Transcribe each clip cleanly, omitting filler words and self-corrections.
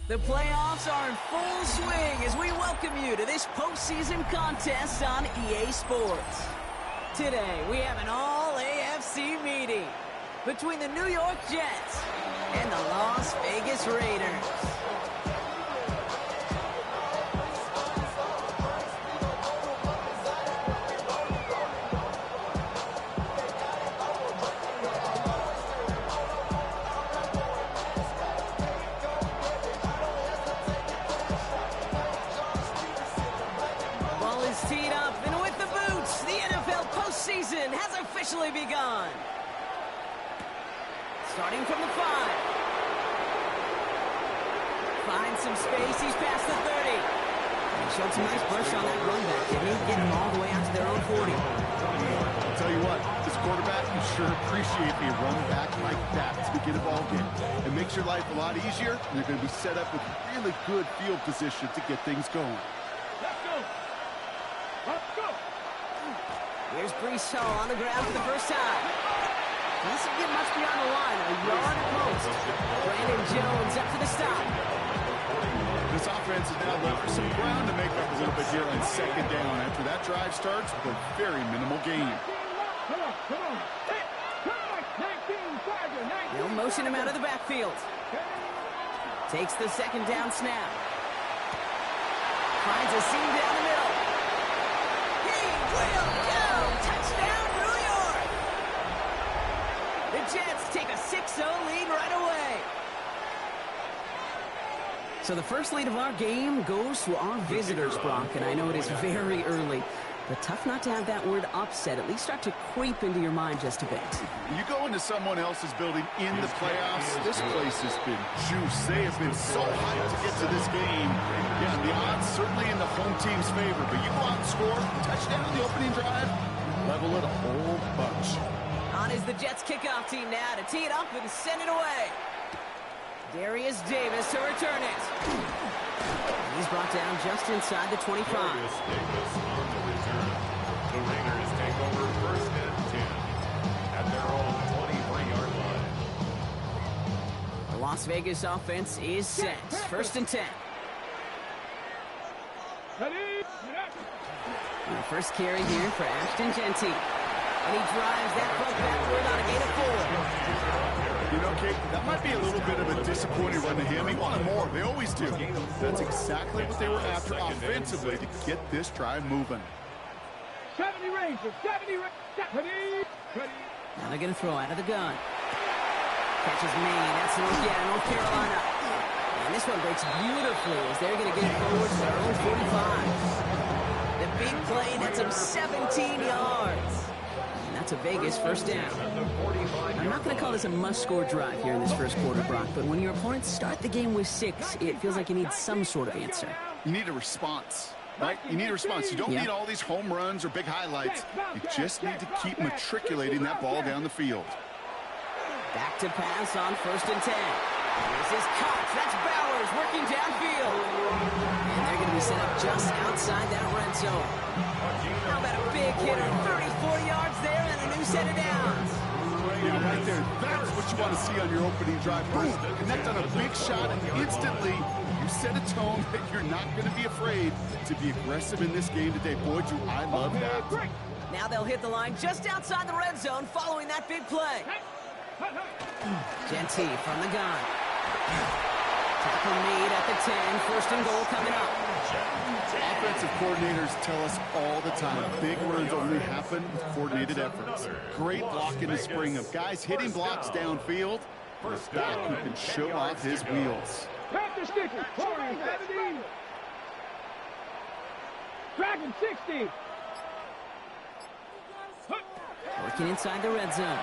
The playoffs are in full swing as we welcome you to this postseason contest on EA Sports. Today, we have an all-AFC meeting between the New York Jets and the Las Vegas Raiders. Teed up, and with the boots, the NFL postseason has officially begun. Starting from the 5. Finds some space, he's past the 30. He showed some nice burst on that run back, didn't he? Getting them all the way out to their own 40. I'll tell you what, this quarterback, you sure appreciate a run back like that to begin a ball game. It makes your life a lot easier, and you're going to be set up with really good field position to get things going. Here's Brees Hall on the ground for the first time. Doesn't get much beyond the line. A yard post. Brandon Jones up to the stop. This offense is now left for some ground to make up a little bit here on second down after that drive starts with a very minimal gain. They'll motion him out of the backfield. Takes the second down snap. Finds a seam down the middle. He will go! Touchdown, New York! The Jets take a 6-0 lead right away. So the first lead of our game goes to our visitors, Brock, and I know it is very early, but tough not to have that word upset at least start to creep into your mind just a bit. You go into someone else's building in the playoffs, this place has been juiced. They have been so hyped to get to this game. Yeah, the odds certainly in the home team's favor, but you go out and score, touchdown on the opening drive, level it a whole bunch. On is the Jets kickoff team now to tee it up and send it away. Darius Davis to return it. He's brought down just inside the 25. Darius Davis on the return. The Raiders take over first and 10 at their own 23-yard line. The Las Vegas offense is set. First and 10. And the first carry here for Ashton Genty. And he drives that puck backward on a gain of 4. You know, Kate, that might be a little bit of a disappointing run to him. He wanted more. They always do. That's exactly what they were after offensively to get this drive moving. 70 Rangers, 70 Rangers. Now they're going to throw out of the gun. Catches me. That's North Carolina. And this one breaks beautifully as they're going to get it forward to their own 45. The big play nets them 17 yards. And that's a Vegas first down. I'm not going to call this a must-score drive here in this first quarter, Brock, but when your opponents start the game with 6, it feels like you need some sort of answer. You need a response, right? You need a response. You don't need all these home runs or big highlights. You just need to keep matriculating that ball down the field. Back to pass on first and 10. This is Cox. That's Bowers working downfield. And they're going to be set up just outside that red zone. How about a big hitter? 34 yards there and a new set of downs. Yeah, right there. That's what you want to see on your opening drive. Boom. Connect on a big shot, and instantly you set a tone that you're not going to be afraid to be aggressive in this game today. Boy, do I love that. Now they'll hit the line just outside the red zone following that big play. Genty from the gun. Tackle made at the 10. First and goal coming up. Offensive coordinators tell us all the time, big runs only happen with coordinated efforts. Great block in the spring of guys hitting blocks downfield. First back who can show off his wheels. Panther sticker, 70. Dragon 60. Working inside the red zone.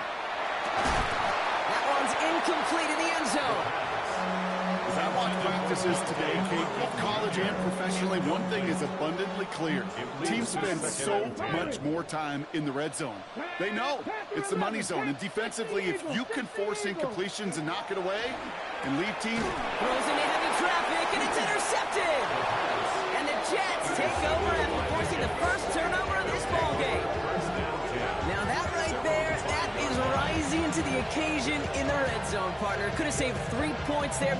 That one's incomplete in the end zone. As I watch practices today, Kate, both college and professionally, one thing is abundantly clear. Teams spend so much more time in the red zone. They know it's the money zone, and defensively, if you can force incompletions and knock it away and leave teams... Throws into heavy traffic, and it's intercepted! And the Jets take over after forcing the first turnover of this ballgame. Now that right there, that is rising to the occasion in the red zone, partner. Could have saved 3 points there,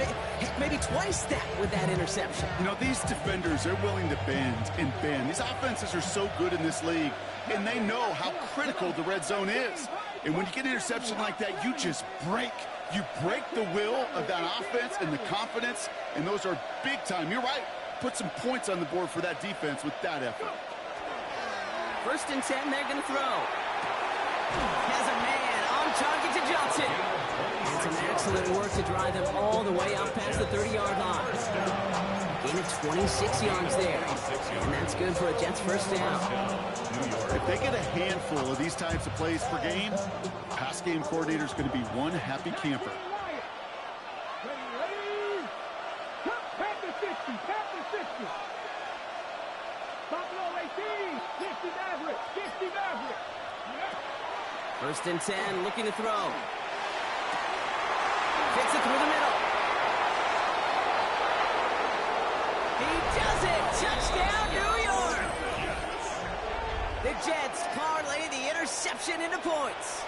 maybe twice that with that interception. You know, these defenders, they're willing to bend and bend. These offenses are so good in this league, and they know how critical the red zone is. And when you get an interception like that, you just break. You break the will of that offense and the confidence, and those are big time. You're right. Put some points on the board for that defense with that effort. 1st and 10, they're going to throw. Has a man on target to Johnson. And some excellent work to drive them all the way out past the 30-yard line. Gain of 26 yards there. And that's good for a Jets 1st down. If they get a handful of these types of plays per game, pass game coordinator is going to be one happy camper. Tap the 60. Tap the 60. Buffalo 18. 60 Maverick. 60 Maverick. 1st and 10, looking to throw. Fits it through the middle. He does it! Touchdown, New York! The Jets parlay the interception into points.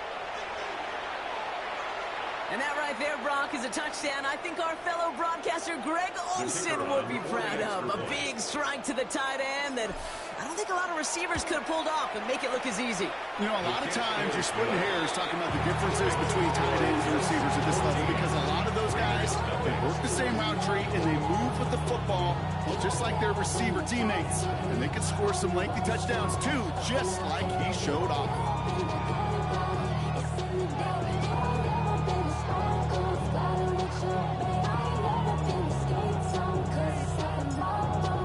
And that right there, Brock, is a touchdown I think our fellow broadcaster Greg Olsen would be proud of. A big strike to the tight end that I don't think a lot of receivers could have pulled off and make it look as easy. You know, a lot of times you're splitting hairs talking about the differences between tight ends and receivers at this level because a lot of those guys, they work the same route tree and they move with the football just like their receiver teammates. And they can score some lengthy touchdowns too, just like he showed off.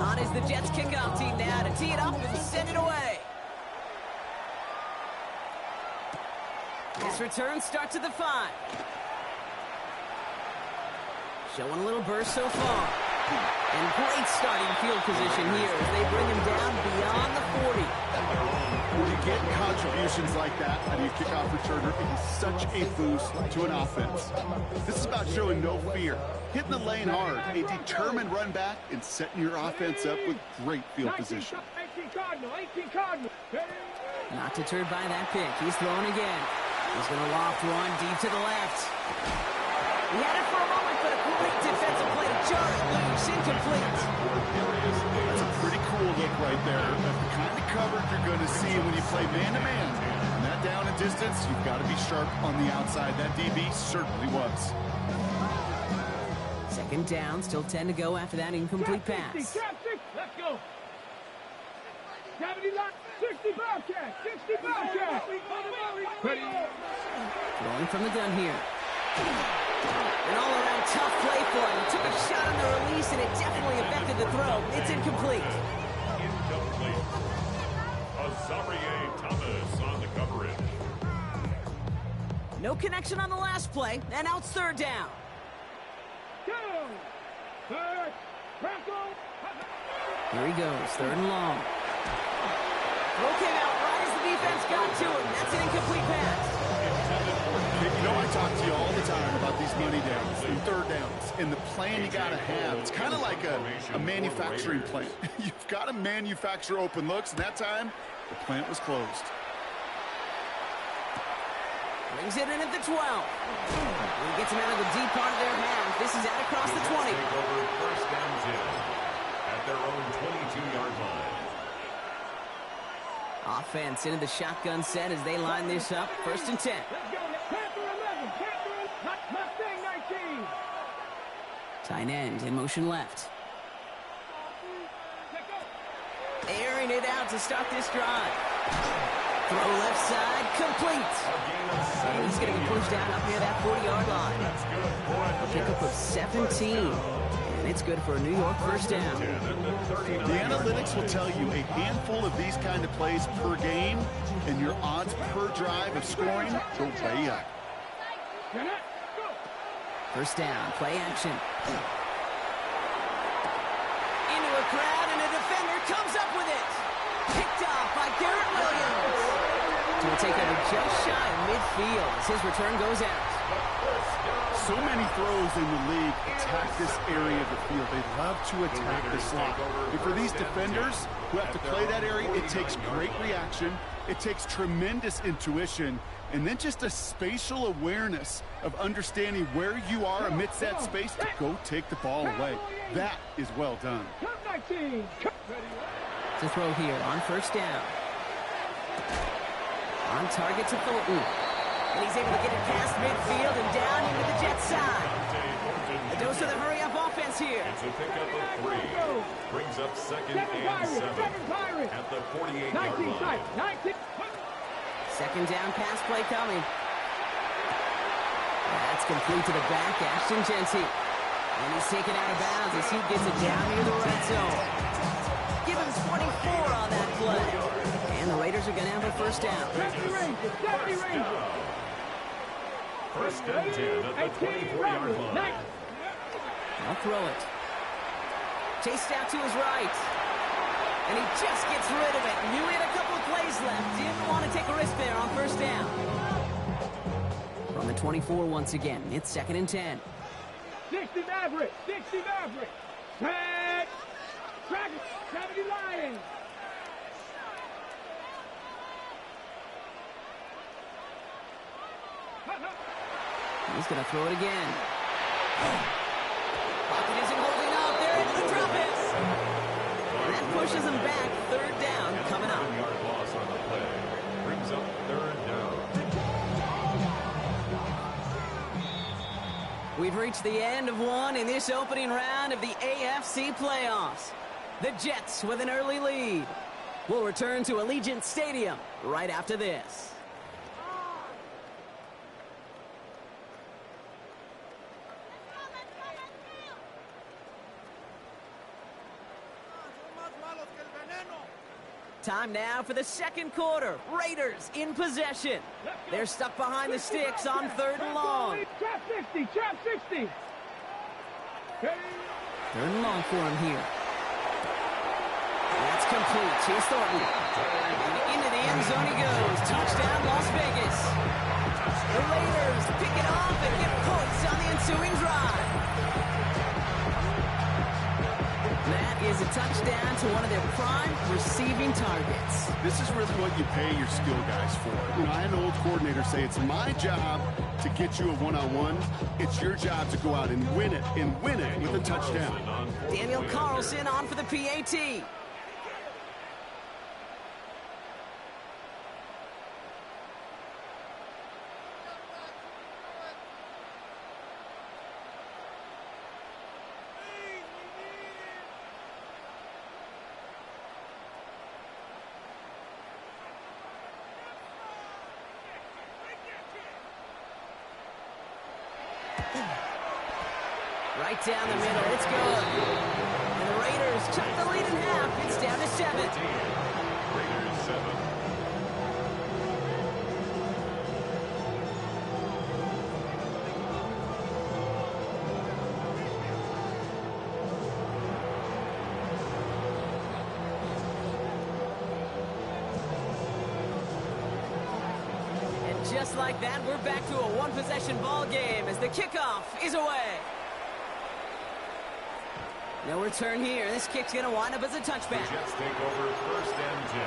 On is the Jets kickoff team now to tee it up and send it away. This return starts at the 5. Showing a little burst so far. And great starting field position here as they bring him down beyond the 40. When you get contributions like that out of your kickoff returner, it is such a boost to an offense. This is about showing no fear, hitting the lane hard, a determined run back, and setting your offense up with great field position. 18 Cardinal. 18 Cardinal. Not deterred by that pick. He's throwing again. He's going to loft one deep to the left. He had it for a moment, but a great defensive play. Jarred loose, incomplete. That's a pretty cool look right there. That's the kind of coverage you're going to see when you play man-to-man. And that down and distance, you've got to be sharp on the outside. That DB certainly was. 2nd down, still 10 to go after that incomplete pass. 60, let's go. 70 line, 60 Bobcat, 60 Bobcat. Ready. Throwing from the gun here. An all-around tough play for him. He took a shot on the release, and it definitely affected the throw. It's incomplete. Incomplete. Azarie Thomas on the coverage. No connection on the last play, and now it's 3rd down. Go. Third. Bronco. Here he goes, 3rd and long. Throw came out right as the defense got to him. That's an incomplete pass. You know, I talk to you all the time about these money downs and 3rd downs and the plan you got to have. It's kind of like a manufacturing plant. You've got to manufacture open looks, and that time, the plant was closed. Brings it in at the 12. He gets him out of the deep part of their half. This is out across the 20. Take over 1st down 10 at their own 22-yard line. Offense into the shotgun set as they line this up. 1st and 10. Let's go. Panther 11. Panther. Mustang 19. Tight end in motion left. Airing it out to start this drive. Throw left side, complete. And he's going to be pushed down up near that 40-yard line. A pickup of 17. And it's good for a New York 1st down. The analytics will tell you a handful of these kind of plays per game, and your odds per drive of scoring go way up. 1st down, play action. Into a crowd, and a defender comes up with it. Picked off by Garrett Williams. To take over just shy of midfield as his return goes out. So many throws in the league attack this area of the field. They love to attack the slot. And for these defenders who have to play that area, it takes great reaction It takes tremendous intuition and then just a spatial awareness of understanding where you are amidst that space to go take the ball away. That is well done. To throw here on first down. On target to Thornton. And he's able to get it past midfield and down into the Jets side. A dose of the hurry-up offense here. It's a pickup of 3. Brings up second and 7 at the 48-yard line. Second down pass play coming. That's complete to the back, Ashton Genty. And he's taken out of bounds as he gets it down near the red zone. Give him 24 on that play. And the Raiders are going to have a first down. First and 10 at the 24-yard line. I'll throw it. Chased out to his right. And he just gets rid of it. Knew he had a couple of plays left. Didn't want to take a risk there on first down. From the 24 once again. It's second and 10. 60 Maverick. 60 Maverick. Track. Track it. 70 Lions. He's going to throw it again. Pocket isn't holding up. They're into the drop it. And that pushes him back. Third down coming up. 7-yard loss on the play. Brings up third down. We've reached the end of one in this opening round of the AFC playoffs. The Jets with an early lead. We'll return to Allegiant Stadium right after this. Time now for the second quarter. Raiders in possession. They're stuck behind the sticks on third and long. Trap 60. Trap 60. Third and long for him here. That's complete. Chase Thornton. And into the end zone he goes. Touchdown, Las Vegas. The Raiders pick it off and get points on the ensuing drive. That is a touchdown to one of their prime receiving targets. This is really what you pay your skill guys for. You know, I had an old coordinator say it's my job to get you a one-on-one. It's your job to go out and win it with a touchdown. Daniel Carlson on for the PAT. Right down the middle, it's good. And the Raiders chuck the lead in half. It's down to 7. Raiders 7. And just like that, we're back to a one-possession ball game as the kickoff is away. No return here. This kick's going to wind up as a touchback. The Jets take over first and 10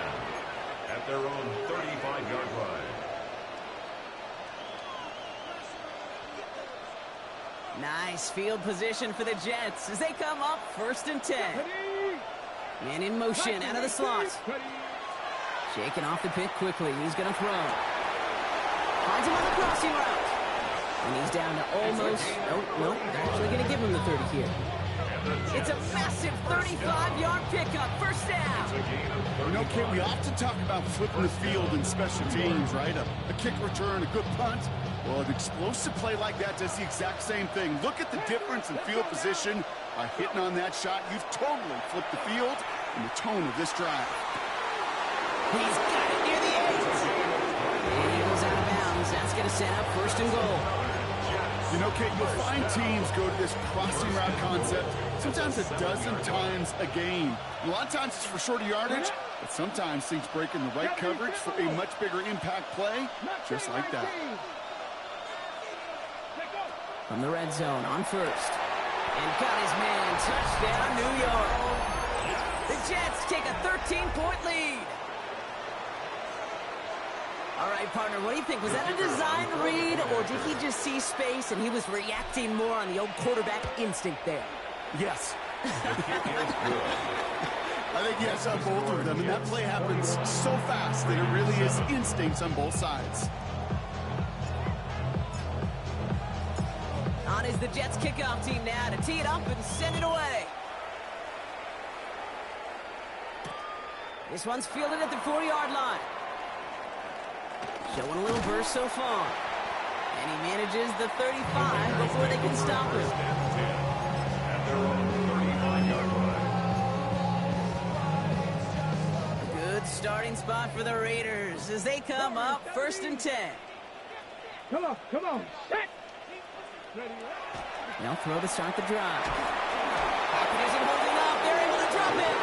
at their own 35-yard line. Nice field position for the Jets as they come up first and 10. Man in motion out of the slot. Shaking off the pick quickly. He's going to throw. Finds him on the crossing route. And he's down to almost... No, they're actually going to give him the 30 here. It's a massive 35-yard pickup. First down. You know, Kate, we often talk about flipping the field in special teams, right? A kick return, a good punt. Well, an explosive play like that does the exact same thing. Look at the difference in field position. By hitting on that shot, you've totally flipped the field and the tone of this drive. He's got it near the edge. And he goes out of bounds. That's going to set up first and goal. You know, Kate, you'll find teams go to this crossing route concept sometimes a dozen times a game. A lot of times it's for shorter yardage, but sometimes things break in the right coverage for a much bigger impact play, just like that. From the red zone on first. And got his man. Touchdown, New York. The Jets take a 13-point lead. All right, partner, what do you think? Was that a design read, or did he just see space and he was reacting more on the old quarterback instinct there? Yes. I think yes on both of them, and that play happens so fast that it really is instincts on both sides. On is the Jets kickoff team now to tee it up and send it away. This one's fielded at the 40-yard line. Showing a little burst so far. And he manages the 35 before they can stop him. At their own 35-yard line. Good starting spot for the Raiders as they come up 1st and 10. Come on, set. They'll throw to start the drive. Pocket isn't holding up. They're able to drop it.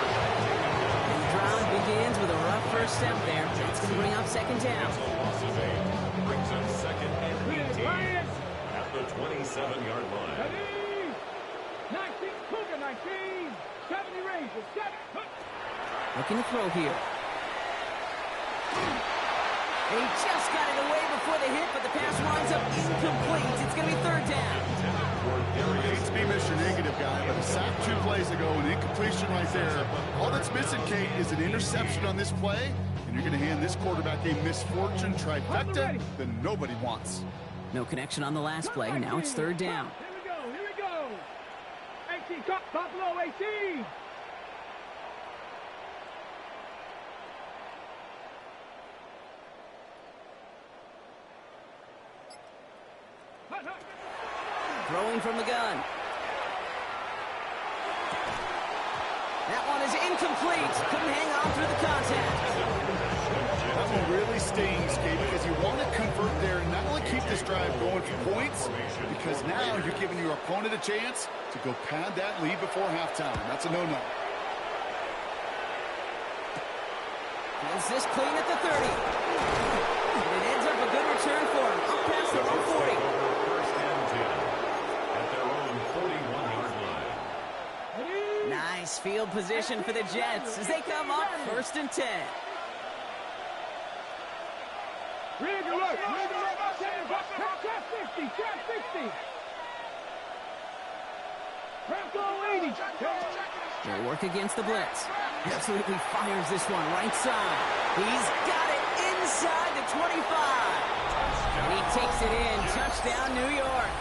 And the drive begins with a rough first step there. That's going to bring up 2nd down. Loss of 8 brings up 2nd and 18 at the 27-yard line. 19, Cougar 19. 70 Rangers, 7. Looking to throw here. He just got it away before the hit, but the pass winds up incomplete. It's going to be 3rd down. I hate to be Mr. Negative guy, but a sack 2 plays ago, an incompletion right there. All that's missing, Kate, is an interception on this play, and you're going to hand this quarterback a misfortune trifecta that nobody wants. No connection on the last play. Now it's 3rd down. Here we go. 18, Buffalo 18. Throwing from the gun. That one is incomplete. Couldn't hang on through the contact. That one really stings, Kate, because you want to convert there and not only keep this drive going for points, because now you're giving your opponent a chance to go pad that lead before halftime. That's a no-no. Feels this clean at the 30. And it ends up a good return for him. Up past the 140. First and 10 at their own 41-yard line. Nice field position for the Jets as they come up 1st and 10. Really good work. Trap 60. Trap 80. They'll work against the blitz. Absolutely fires this one right side. He's got it inside the 25. And he takes it in. Touchdown, New York.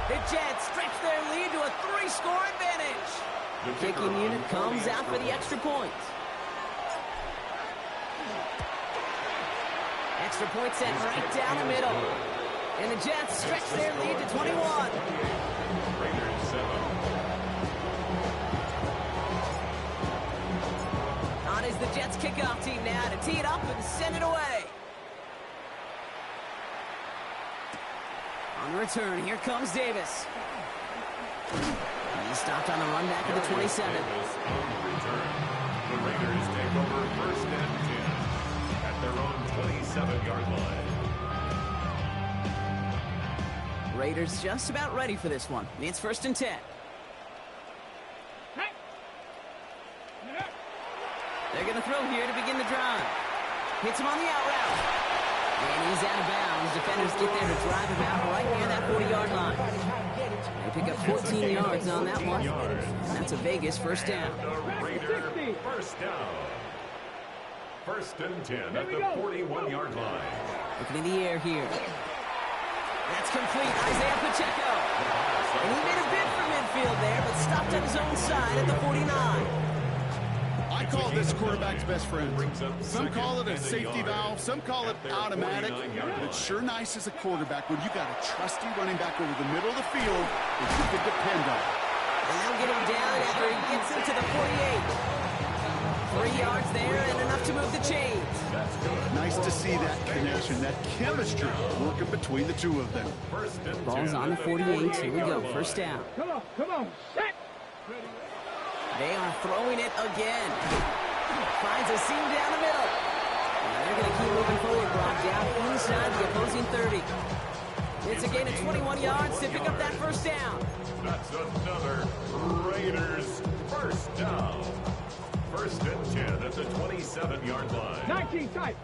The Jets stretch their lead to a 3-score advantage. The kicking unit comes out for the extra point. Extra point set right down the middle. And the Jets stretch their lead to 21. Raiders 7. On is the Jets kickoff team now to tee it up and send it away. On the return, here comes Davis. He's stopped on the run back at the 27. Davis on the return. The Raiders take over 1st and 10 at their own 27-yard line. Raiders just about ready for this one. It's 1st and 10. They're going to throw here to begin the drive. Hits him on the out route. And he's out of bounds. Defenders get there to drive him out right near that 40-yard line. They pick up 14 yards on that one. And that's a Vegas 1st down. The Raiders first down. 1st and 10 at the 41-yard line. Looking in the air here. That's complete. Isaiah Pacheco. And he made a bid for midfield there, but stopped on his own side at the 49. I call this quarterback's best friend. Some call it a safety valve, some call it automatic, but it's sure nice as a quarterback when you got a trusty running back over the middle of the field that you can depend on. And they'll get him down after he gets into the 48. 3 yards there and enough to move the chains. Nice to see that connection, that chemistry working between the two of them. Ball's on the 48. Here we go. 1st down. Come on, set. They are throwing it again. Finds a seam down the middle. And they're going to keep moving forward, Brock, down inside the opposing 30. It's a gain of 21 yards to pick up that 1st down. That's another Raiders 1st down. 1st and 10 at the 27-yard line. 19 tight.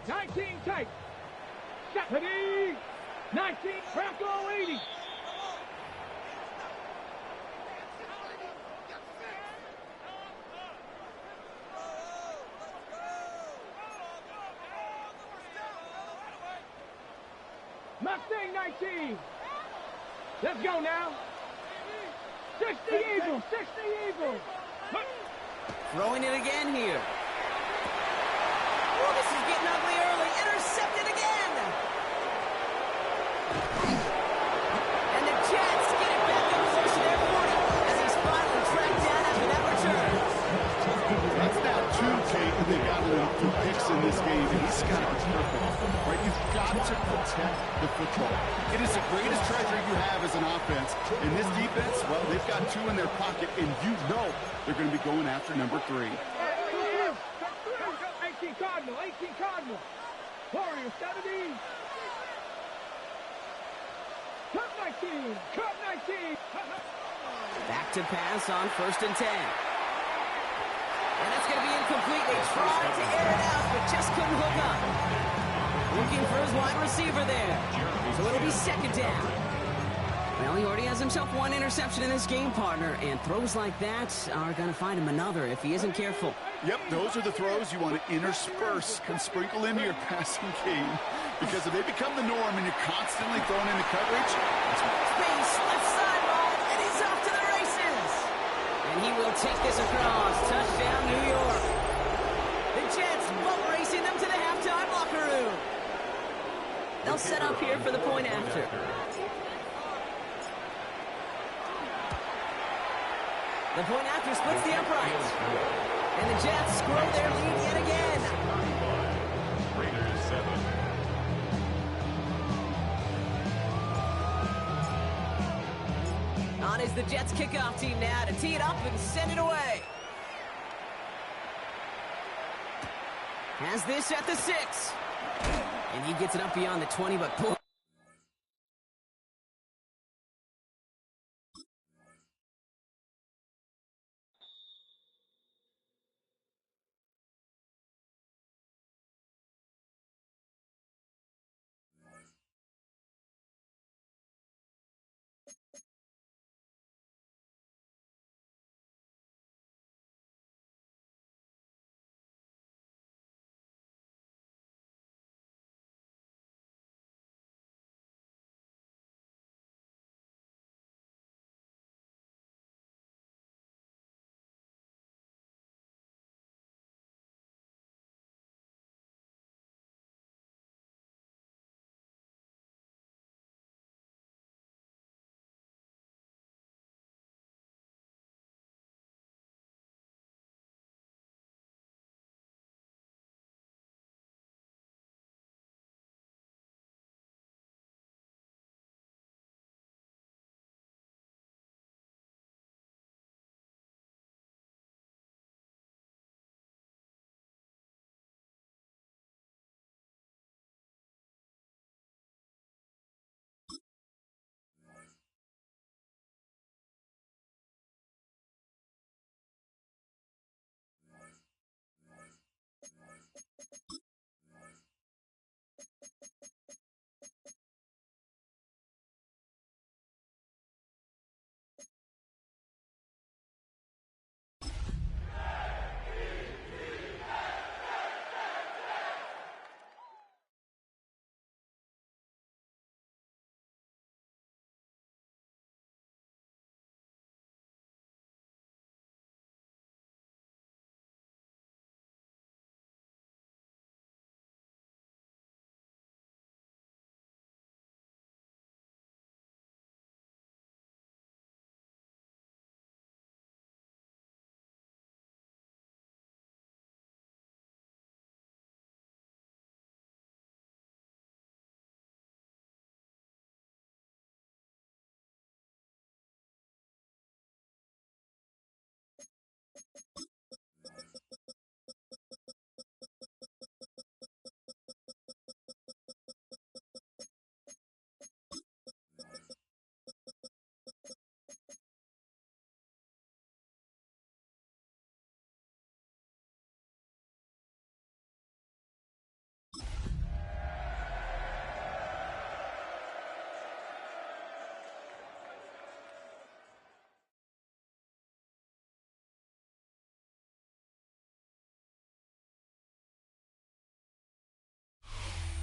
Ready? 19, Franco 80. Mustang 19. Let's go now. 60 Eagles, 60 Eagles. Throwing it again here. Oh, this is getting ugly early. Intercepted again. And the Jets get it back up close to their 40 as he's finally tracked down after that return. That's now 2, Kate, and they got a few picks in this game, and he's got to be careful, right? You've got to protect the football. It is the greatest treasure you have as an offense. In this defense, well, they've got 2 in their pocket, and you know they're going to be going after number 3. 18 Cardinal, 18 Cardinal. Warriors 70. Cut 19, cut 19. Back to pass on 1st and 10. And that's going to be incomplete. They tried to air it out, but just couldn't hook up. Looking for his wide receiver there. So it'll be 2nd down. Well, he already has himself 1 interception in this game, partner, and throws like that are going to find him another if he isn't careful. Yep, those are the throws you want to intersperse and sprinkle into your passing game, because if they become the norm and you're constantly thrown into coverage, Space, left sideline, and he's off to the races. And he will take this across. Touchdown, New York. The Jets boat racing them to the halftime locker room. They'll set up here for the point after. The point after splits the uprights. And the Jets grow their lead yet again. Raiders 7. On is the Jets kickoff team now to tee it up and send it away. Has this at the 6. And he gets it up beyond the 20, but boy.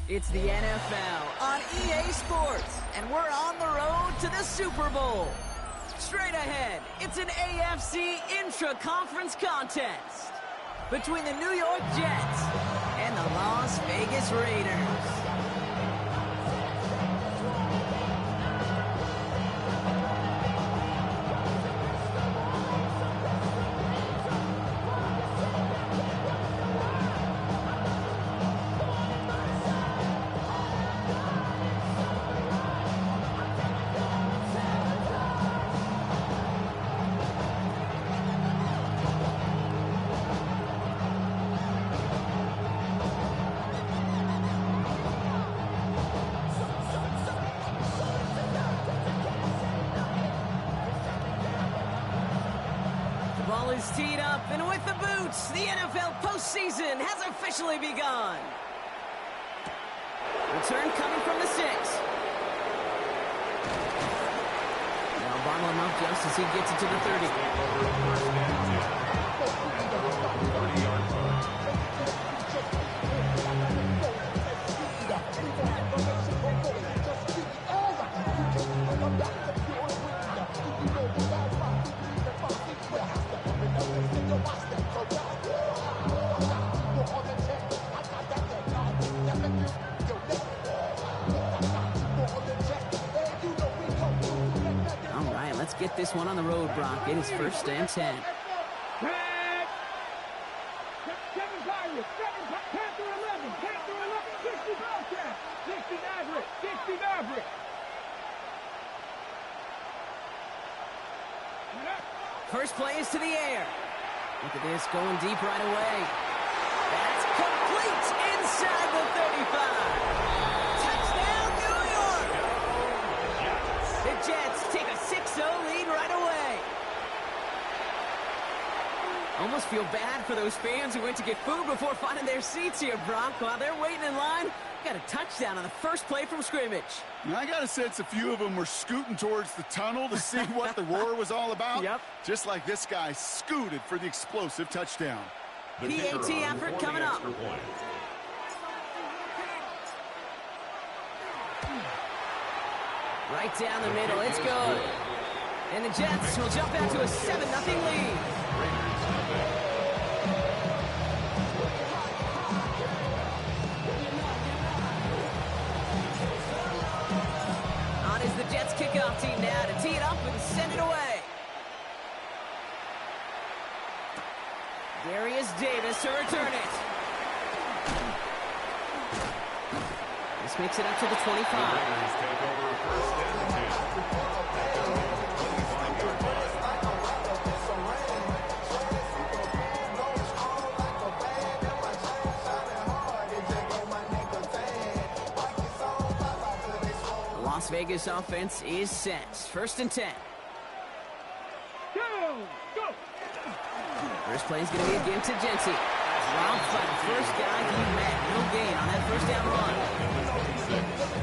It's the NFL on EA Sports, and we're on the road to the Super Bowl. Straight ahead, it's an AFC intra-conference contest between the New York Jets and the Las Vegas Raiders. Ball is teed up, and with the boots, the NFL postseason has officially begun. Return coming from the 6. Now bottle him up just as he gets it to the 30. All right, let's get this one on the road, Brock. It is 1st and 10. First play is to the air. Look at this, going deep right away. That's complete inside the 35. Touchdown, New York! The Jets take a 6-0 lead right away. Almost feel bad for those fans who went to get food before finding their seats here, Brock. While they're waiting in line, got a touchdown on the first play from scrimmage. Now, I got a sense a few of them were scooting towards the tunnel to see what the roar was all about. Yep. Just like this guy scooted for the explosive touchdown. PAT effort coming up. Right down the middle, it's good. And the Jets will jump out to a 7-0 lead. On is the Jets kickoff team now to tee it up and send it away. Darius Davis to return it. This makes it up to the 25. Las Vegas offense is set. 1st and 10. Go! First play is going to be again to Jency. Round 5. First guy he met. No gain on that first down run.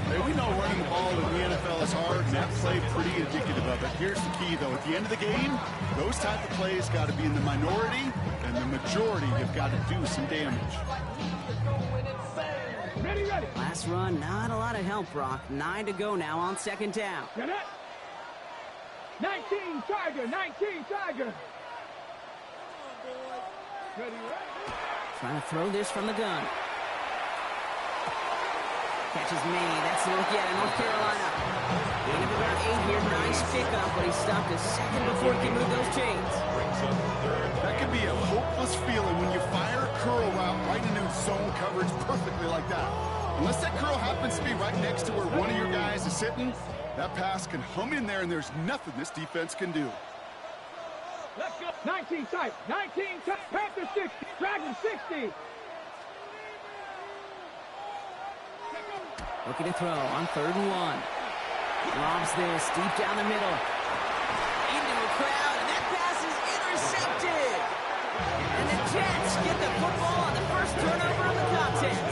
Hey, we know running the ball in the NFL is hard, and that play pretty indicative of it. Here's the key, though. At the end of the game, those type of plays got to be in the minority, and the majority have got to do some damage. Ready. Last run, not a lot of help, Brock. 9 to go now on 2nd down. 19 Tiger. Ready. Trying to throw this from the gun. Catches Maney. That's the rookie out of North Carolina. Gain of about 8 here. Nice pickup, but he stopped a second before he can move those chains. That can be a hopeless feeling when you fire a curl route right into zone coverage perfectly like that. Unless that curl happens to be right next to where one of your guys is sitting, that pass can hum in there, and there's nothing this defense can do. Let's go. 19 tight. Panther 60. Dragon 60. Looking to throw on 3rd and 1. Lobs this deep down the middle. Into the crowd, and that pass is intercepted. And the Jets get the football on the first turnover of the contest.